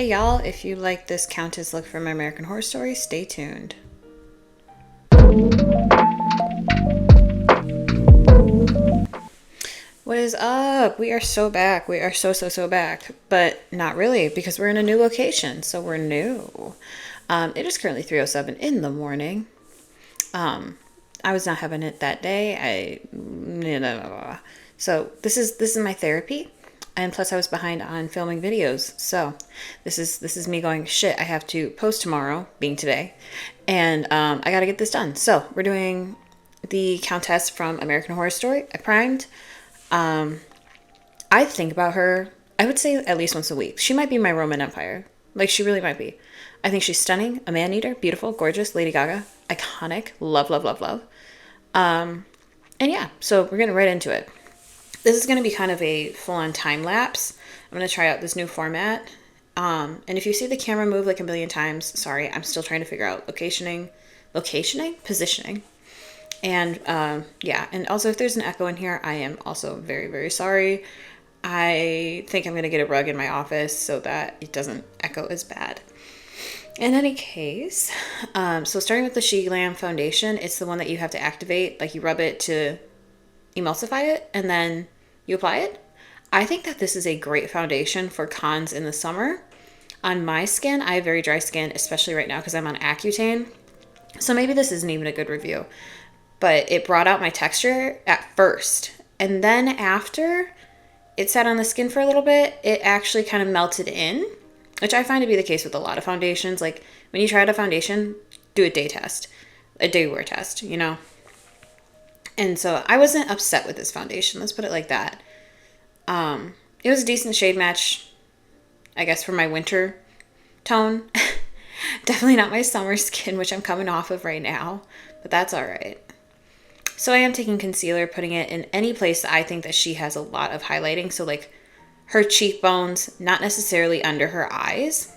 Hey y'all, if you like this Countess look from American Horror Story, stay tuned. What is up? We are so back. We are so back. But not really, because we're in a new location, so we're new. It is currently 3:07 in the morning. I was not having it that day. So this is my therapy. And plus I was behind on filming videos. So this is me going, shit, I have to post tomorrow, being today. And I gotta get this done. So we're doing the Countess from American Horror Story. I primed. I think about her, I would say at least once a week. She might be my Roman Empire. Like, she really might be. I think she's stunning, a man-eater, beautiful, gorgeous, Lady Gaga, iconic, love. And yeah, so we're getting right into it. This is going to be kind of a full-on time lapse. I'm going to try out this new format. And if you see the camera move like a million times, sorry, I'm still trying to figure out positioning. And yeah, and also if there's an echo in here, I am also very sorry. I think I'm going to get a rug in my office so that it doesn't echo as bad. In any case, so starting with the She Glam foundation, it's the one that you have to activate. Like, you rub it to emulsify it and then you apply it. I think that this is a great foundation for cons in the summer. On my skin, I have very dry skin, especially right now because I'm on Accutane. So maybe this isn't even a good review. But it brought out my texture at first. And then after it sat on the skin for a little bit, it actually kind of melted in, which I find to be the case with a lot of foundations. Like, when you try out a foundation, do a day wear test, you know? And so I wasn't upset with this foundation. Let's put it like that. It was a decent shade match, I guess, for my winter tone. Definitely not my summer skin, which I'm coming off of right now, but that's all right. So I am taking concealer, putting it in any place that I think that she has a lot of highlighting. So like her cheekbones, not necessarily under her eyes,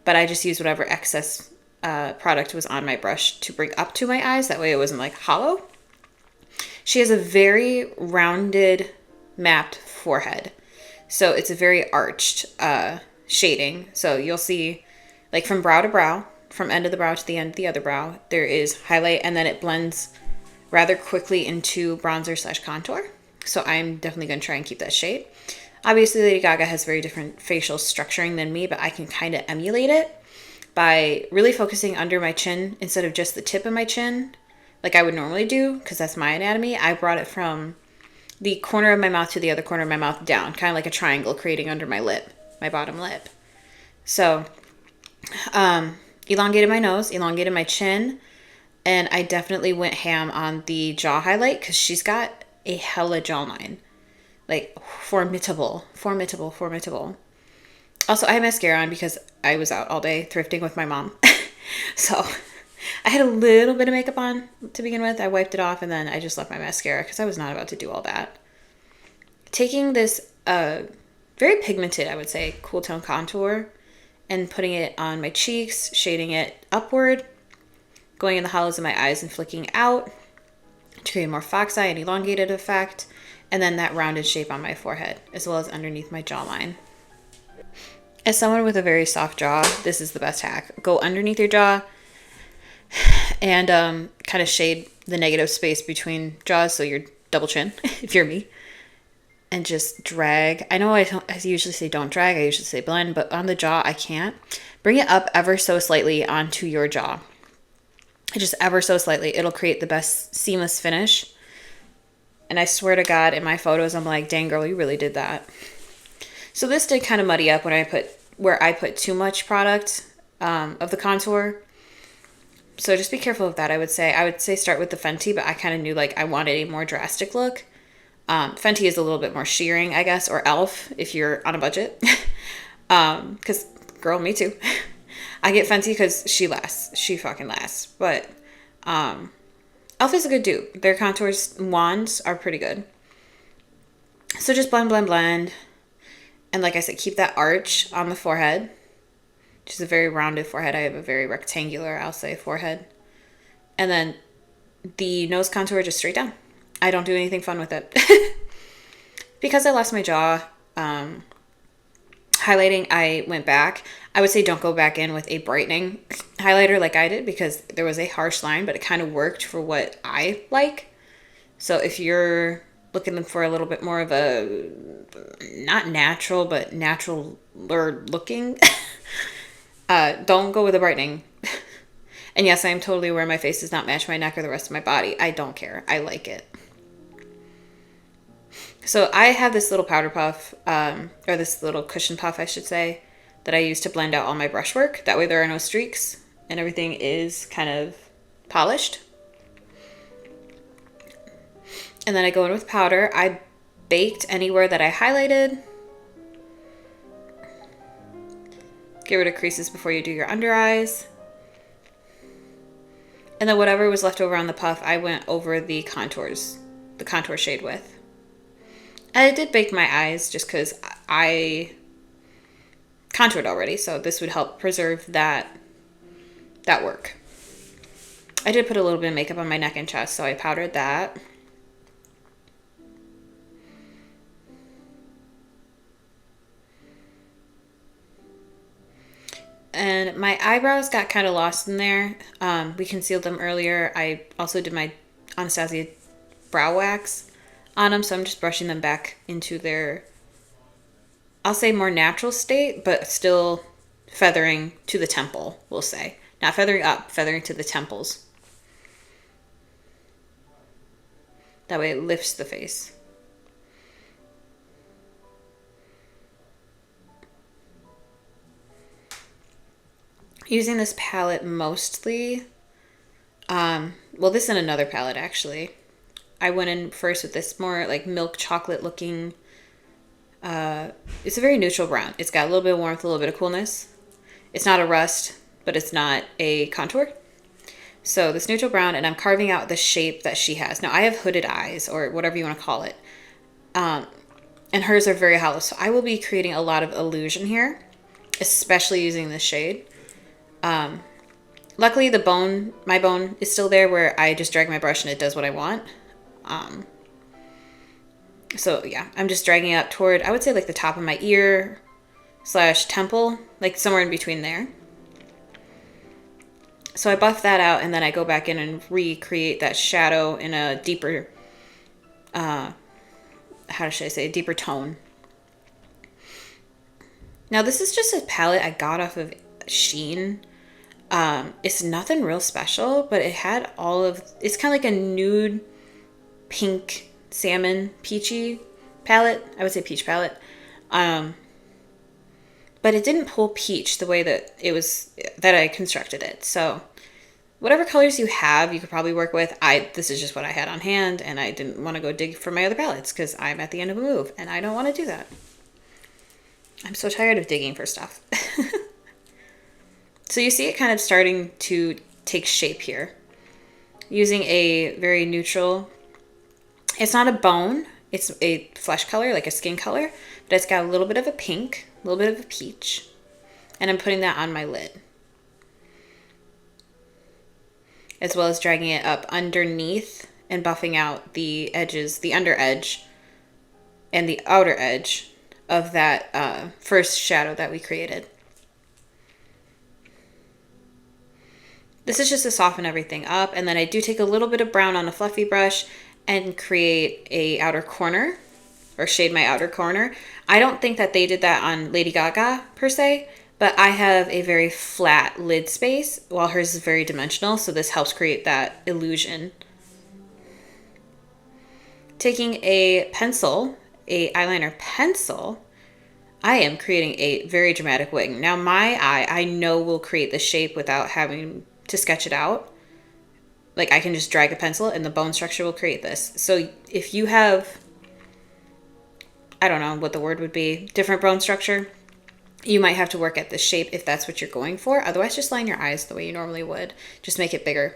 but I just used whatever excess product was on my brush to bring up to my eyes. That way it wasn't like hollow. She has a very rounded, mapped forehead. So it's a very arched shading. So you'll see, like, from brow to brow, from end of the brow to the end of the other brow, there is highlight, and then it blends rather quickly into bronzer / contour. So I'm definitely going to try and keep that shade. Obviously, Lady Gaga has very different facial structuring than me, but I can kind of emulate it by really focusing under my chin instead of just the tip of my chin, like I would normally do, because that's my anatomy. I brought it from the corner of my mouth to the other corner of my mouth down, kind of like a triangle creating under my lip, my bottom lip. So, elongated my nose, elongated my chin, and I definitely went ham on the jaw highlight because she's got a hella jawline. Like, formidable. Also, I have mascara on because I was out all day thrifting with my mom. So I had a little bit of makeup on to begin with. I wiped it off and then I just left my mascara because I was not about to do all that. Taking this very pigmented, I would say, cool tone contour and putting it on my cheeks, shading it upward, going in the hollows of my eyes and flicking out to create a more fox eye and elongated effect, and then that rounded shape on my forehead, as well as underneath my jawline. As someone with a very soft jaw, this is the best hack. Go underneath your jaw and kind of shade the negative space between jaws, so your double chin, if you're me, and just drag. I know I usually say don't drag, I usually say blend, but on the jaw, I can't. Bring it up ever so slightly onto your jaw. Just ever so slightly. It'll create the best seamless finish. And I swear to God, in my photos, I'm like, dang girl, you really did that. So this did kind of muddy up when I put too much product of the contour. So just be careful of that, I would say. I would say start with the Fenty, but I kind of knew, like, I wanted a more drastic look. Fenty is a little bit more sheering, I guess, or e.l.f. if you're on a budget. Because, girl, me too. I get Fenty because she lasts. She fucking lasts. But e.l.f. is a good dupe. Their contours wands are pretty good. So just blend. And like I said, keep that arch on the forehead. Which is a very rounded forehead. I have a very rectangular, I'll say, forehead. And then the nose contour just straight down. I don't do anything fun with it. Because I lost my jaw highlighting, I went back. I would say don't go back in with a brightening highlighter like I did, because there was a harsh line, but it kind of worked for what I like. So if you're looking for a little bit more of a, not natural, but natural looking, don't go with a brightening. And yes, I am totally aware my face does not match my neck or the rest of my body. I don't care. I like it. So I have this little powder puff, or this little cushion puff, I should say, that I use to blend out all my brushwork. That way there are no streaks and everything is kind of polished. And then I go in with powder. I baked anywhere that I highlighted. Get rid of creases before you do your under eyes. And then whatever was left over on the puff, I went over the contours, the contour shade with. And I did bake my eyes just because I contoured already, so this would help preserve that work. I did put a little bit of makeup on my neck and chest, so I powdered that. And my eyebrows got kind of lost in there. We concealed them earlier. I also did my Anastasia brow wax on them, so I'm just brushing them back into their, I'll say, more natural state, but still feathering to the temple, we'll say. Not feathering up, feathering to the temples. That way it lifts the face. Using this palette mostly, well, this and another palette actually. I went in first with this more like milk chocolate looking, it's a very neutral brown. It's got a little bit of warmth, a little bit of coolness. It's not a rust, but it's not a contour. So this neutral brown, and I'm carving out the shape that she has. Now I have hooded eyes, or whatever you want to call it. And hers are very hollow. So I will be creating a lot of illusion here, especially using this shade. Luckily my bone is still there where I just drag my brush and it does what I want. So yeah, I'm just dragging it up toward, I would say, like the top of my ear / temple, like somewhere in between there. So I buff that out, and then I go back in and recreate that shadow in a deeper, how should I say, a deeper tone. Now this is just a palette I got off of Shein. It's nothing real special, but it had all of, it's kind of like a nude pink salmon peachy palette. I would say peach palette. But it didn't pull peach the way that it was, that I constructed it. So whatever colors you have, you could probably work with. This is just what I had on hand, and I didn't want to go dig for my other palettes because I'm at the end of a move and I don't want to do that. I'm so tired of digging for stuff. So you see it kind of starting to take shape here. Using a very neutral, it's not a bone, it's a flesh color, like a skin color, but it's got a little bit of a pink, a little bit of a peach, and I'm putting that on my lid. As well as dragging it up underneath and buffing out the edges, the under edge and the outer edge of that first shadow that we created. This is just to soften everything up. And then I do take a little bit of brown on a fluffy brush and create a outer corner, or shade my outer corner. I don't think that they did that on Lady Gaga per se, but I have a very flat lid space while hers is very dimensional. So this helps create that illusion. Taking a pencil, a eyeliner pencil, I am creating a very dramatic wing. Now my eye, I know, will create the shape without having to sketch it out. Like I can just drag a pencil and the bone structure will create this. So if you have, I don't know what the word would be, different bone structure, you might have to work at the shape if that's what you're going for. Otherwise, just line your eyes the way you normally would. Just make it bigger.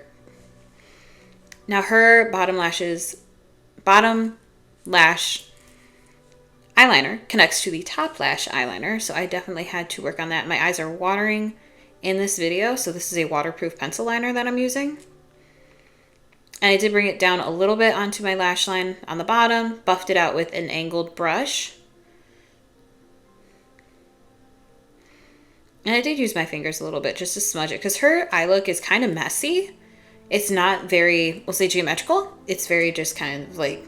Now her bottom lash eyeliner connects to the top lash eyeliner. So I definitely had to work on that. My eyes are watering in this video, so this is a waterproof pencil liner that I'm using. And I did bring it down a little bit onto my lash line on the bottom, buffed it out with an angled brush. And I did use my fingers a little bit just to smudge it because her eye look is kind of messy. It's not very, we'll say, geometrical. It's very just kind of like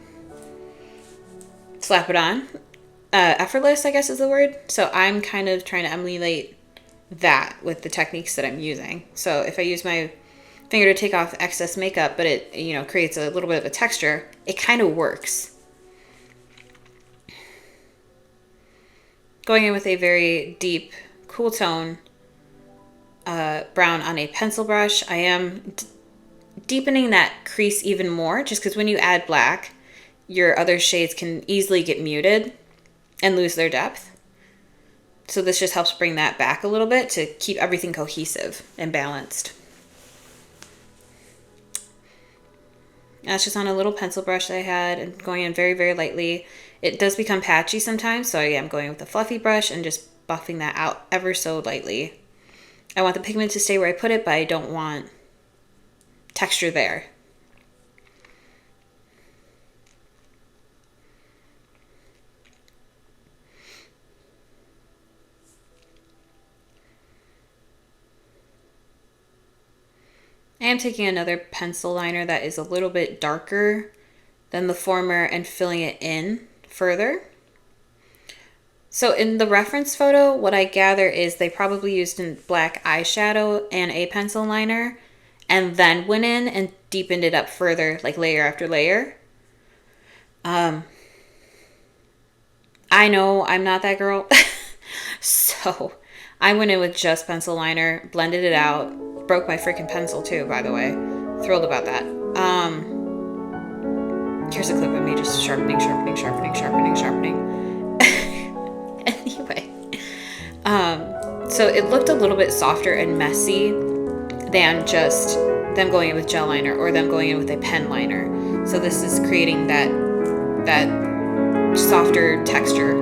slap it on. Effortless, I guess is the word. So I'm kind of trying to emulate that with the techniques that I'm using. So if I use my finger to take off excess makeup, but it, you know, creates a little bit of a texture, it kind of works. Going in with a very deep, cool tone brown on a pencil brush. I am deepening that crease even more, just because when you add black, your other shades can easily get muted and lose their depth. So this just helps bring that back a little bit to keep everything cohesive and balanced. That's just on a little pencil brush that I had and going in very, very lightly. It does become patchy sometimes, so I'm going with a fluffy brush and just buffing that out ever so lightly. I want the pigment to stay where I put it, but I don't want texture there. I am taking another pencil liner that is a little bit darker than the former and filling it in further. So in the reference photo, what I gather is they probably used a black eyeshadow and a pencil liner and then went in and deepened it up further, like layer after layer. I know I'm not that girl. So I went in with just pencil liner, blended it out, broke my freaking pencil too, by the way. Thrilled about that. Here's a clip of me just sharpening. Anyway, so it looked a little bit softer and messy than just them going in with gel liner or them going in with a pen liner. So this is creating that softer texture.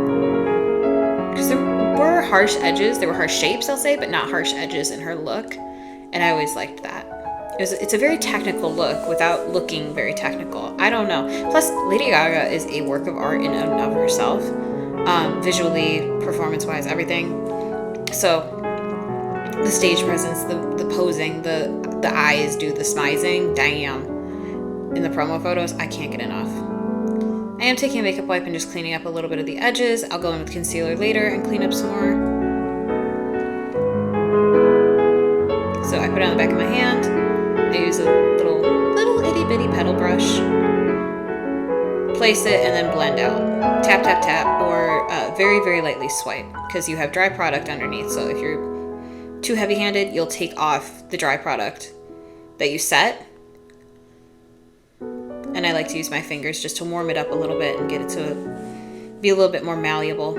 Because there were harsh edges, there were harsh shapes, I'll say, but not harsh edges in her look. And I always liked that. It's a very technical look without looking very technical. I don't know. Plus, Lady Gaga is a work of art in and of herself. Visually, performance-wise, everything. So, the stage presence, the posing, the eyes do the smizing. Damn. In the promo photos, I can't get enough. I am taking a makeup wipe and just cleaning up a little bit of the edges. I'll go in with concealer later and clean up some more. So I put it on the back of my hand. I use a little itty bitty petal brush. Place it and then blend out. Tap, tap, tap, or very, very lightly swipe because you have dry product underneath. So if you're too heavy-handed, you'll take off the dry product that you set. And I like to use my fingers just to warm it up a little bit and get it to be a little bit more malleable.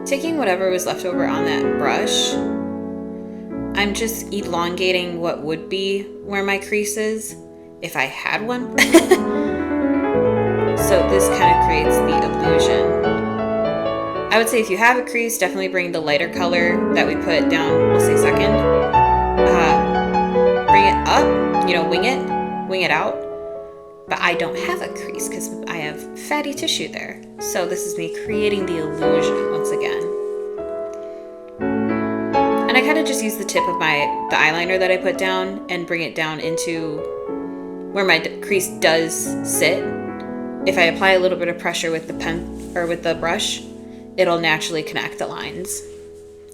Taking whatever was left over on that brush, I'm just elongating what would be where my crease is, if I had one. So this kind of creates the illusion. I would say if you have a crease, definitely bring the lighter color that we put down, we'll say second. Bring it up, wing it out. But I don't have a crease because I have fatty tissue there. So this is me creating the illusion once again. And I kind of just use the tip of the eyeliner that I put down and bring it down into where my crease does sit. If I apply a little bit of pressure with the pen or with the brush, it'll naturally connect the lines.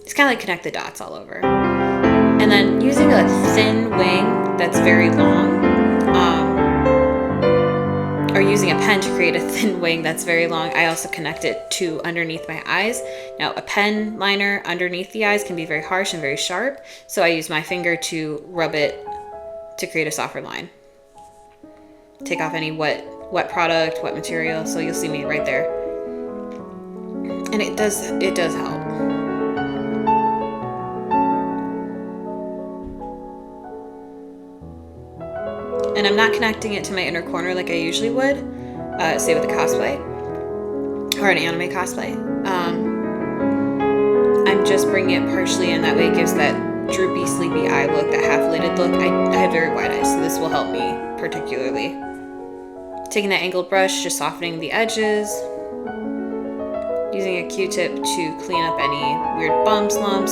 It's kind of like connect the dots all over. And then using a thin wing that's very long, or using a pen to create a thin wing that's very long, I also connect it to underneath my eyes. Now, a pen liner underneath the eyes can be very harsh and very sharp, so I use my finger to rub it to create a softer line. Take off any wet product, wet material, so you'll see me right there. And it does help. And I'm not connecting it to my inner corner like I usually would, say with a cosplay or an anime cosplay. I'm just bringing it partially in, that way it gives that droopy, sleepy eye look, that half-lidded look. I have very wide eyes, so this will help me particularly. Taking that angled brush, just softening the edges. Using a Q-tip to clean up any weird bumps, lumps.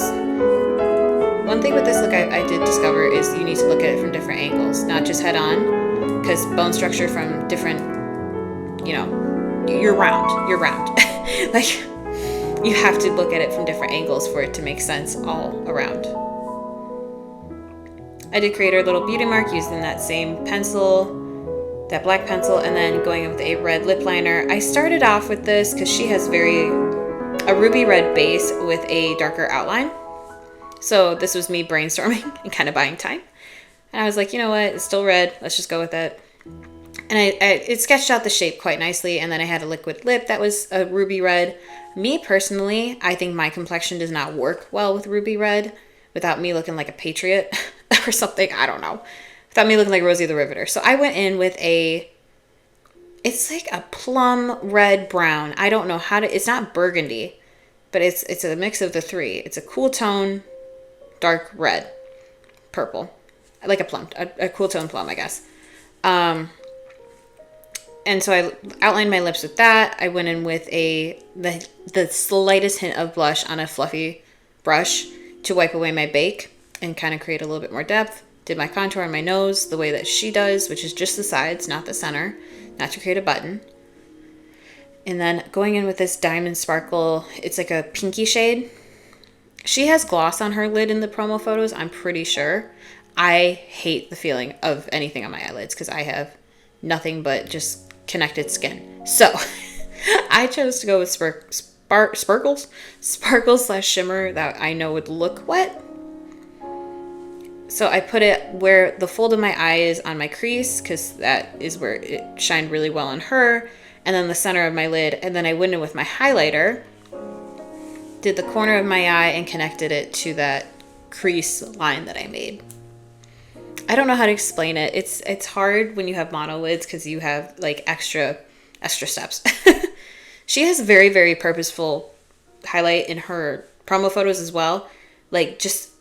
One thing with this look I did discover is you need to look at it from different angles, not just head on, because bone structure from different, you know, you're round. Like, you have to look at it from different angles for it to make sense all around. I did create our little beauty mark using that same pencil, that black pencil, and then going in with a red lip liner. I started off with this because she has a ruby red base with a darker outline. So this was me brainstorming and kind of buying time. And I was like, you know what, it's still red, let's just go with it. And it sketched out the shape quite nicely. And then I had a liquid lip that was a ruby red. Me personally, I think my complexion does not work well with ruby red without me looking like a patriot or something. I don't know. Without me looking like Rosie the Riveter. So I went in with it's like a plum red brown. I don't know it's not burgundy, but it's a mix of the three. It's a cool tone, dark red, purple. Like a plum, a cool tone plum, I guess. And so I outlined my lips with that. I went in with the slightest hint of blush on a fluffy brush to wipe away my bake and kind of create a little bit more depth. Did my contour on my nose the way that she does, which is just the sides, not the center, not to create a button. And then going in with this diamond sparkle, it's like a pinky shade. She has gloss on her lid in the promo photos, I'm pretty sure. I hate the feeling of anything on my eyelids because I have nothing but just connected skin. So I chose to go with sparkles/shimmer that I know would look wet. So I put it where the fold of my eye is on my crease because that is where it shined really well on her. And then the center of my lid. And then I went in with my highlighter, did the corner of my eye and connected it to that crease line that I made. I don't know how to explain it. It's hard when you have mono lids because you have like extra steps. She has very, very purposeful highlight in her promo photos as well. Like, just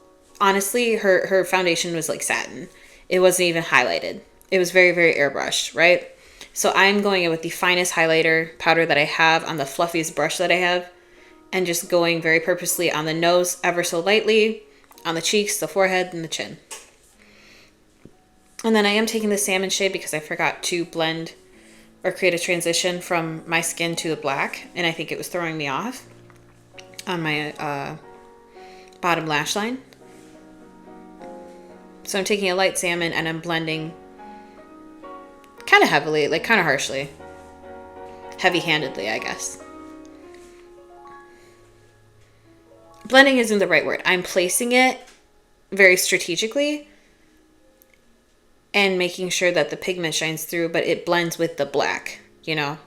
honestly, her foundation was like satin. It wasn't even highlighted. It was very, very airbrushed, right? So I'm going in with the finest highlighter powder that I have on the fluffiest brush that I have, and just going very purposely on the nose ever so lightly, on the cheeks, the forehead, and the chin. And then I am taking the salmon shade because I forgot to blend or create a transition from my skin to the black, and I think it was throwing me off on my bottom lash line. So I'm taking a light salmon and I'm blending kind of heavily, like kind of harshly. Heavy-handedly, I guess. Blending isn't the right word. I'm placing it very strategically and making sure that the pigment shines through, but it blends with the black, you know?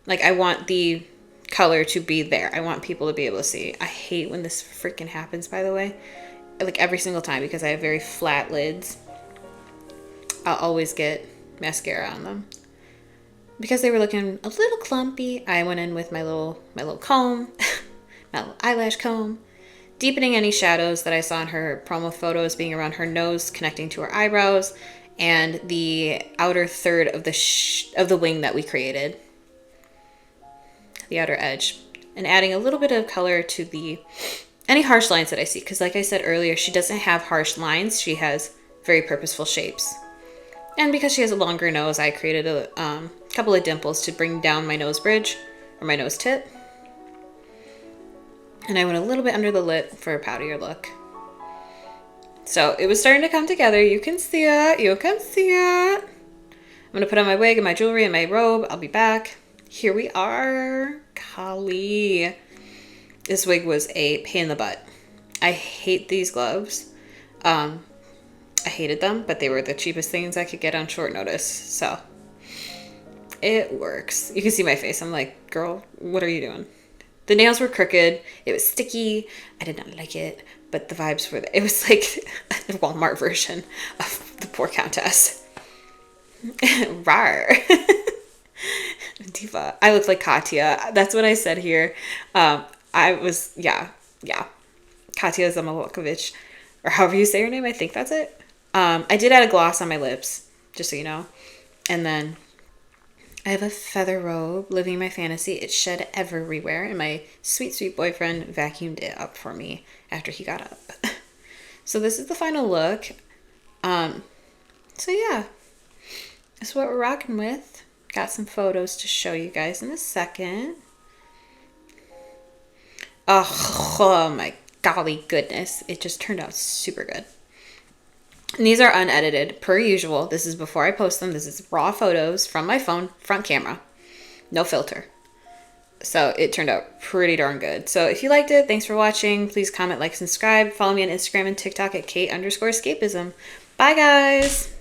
Like, I want the color to be there. I want people to be able to see. I hate when this freaking happens, by the way. Like, every single time, because I have very flat lids. I'll always get mascara on them. Because they were looking a little clumpy, I went in with my little comb, my little eyelash comb, deepening any shadows that I saw in her promo photos, being around her nose, connecting to her eyebrows, and the outer third of the wing that we created, the outer edge, and adding a little bit of color to any harsh lines that I see. Because like I said earlier, she doesn't have harsh lines. She has very purposeful shapes. And because she has a longer nose, I created a couple of dimples to bring down my nose bridge, or my nose tip. And I went a little bit under the lip for a powderier look. So it was starting to come together. You can see it. You can see it. I'm going to put on my wig and my jewelry and my robe. I'll be back. Here we are. Golly. This wig was a pain in the butt. I hate these gloves. I hated them, but they were the cheapest things I could get on short notice. So it works. You can see my face. I'm like, girl, what are you doing? The nails were crooked. It was sticky. I did not like it, but the vibes were there. It was like the Walmart version of the poor Countess. Rar. Diva. I look like Katya. That's what I said here. Yeah. Katya Zamolkovich, or however you say her name. I think that's it. I did add a gloss on my lips just so you know. And then I have a feather robe, living my fantasy. It's shed everywhere, and my sweet, sweet boyfriend vacuumed it up for me after he got up. So this is the final look. So yeah, that's what we're rocking with. Got some photos to show you guys in a second. Oh my golly goodness. It just turned out super good. And these are unedited, per usual. This is before I post them. This is raw photos from my phone, front camera. No filter. So it turned out pretty darn good. So if you liked it, thanks for watching. Please comment, like, subscribe. Follow me on Instagram and TikTok at Kate_escapism. Bye, guys.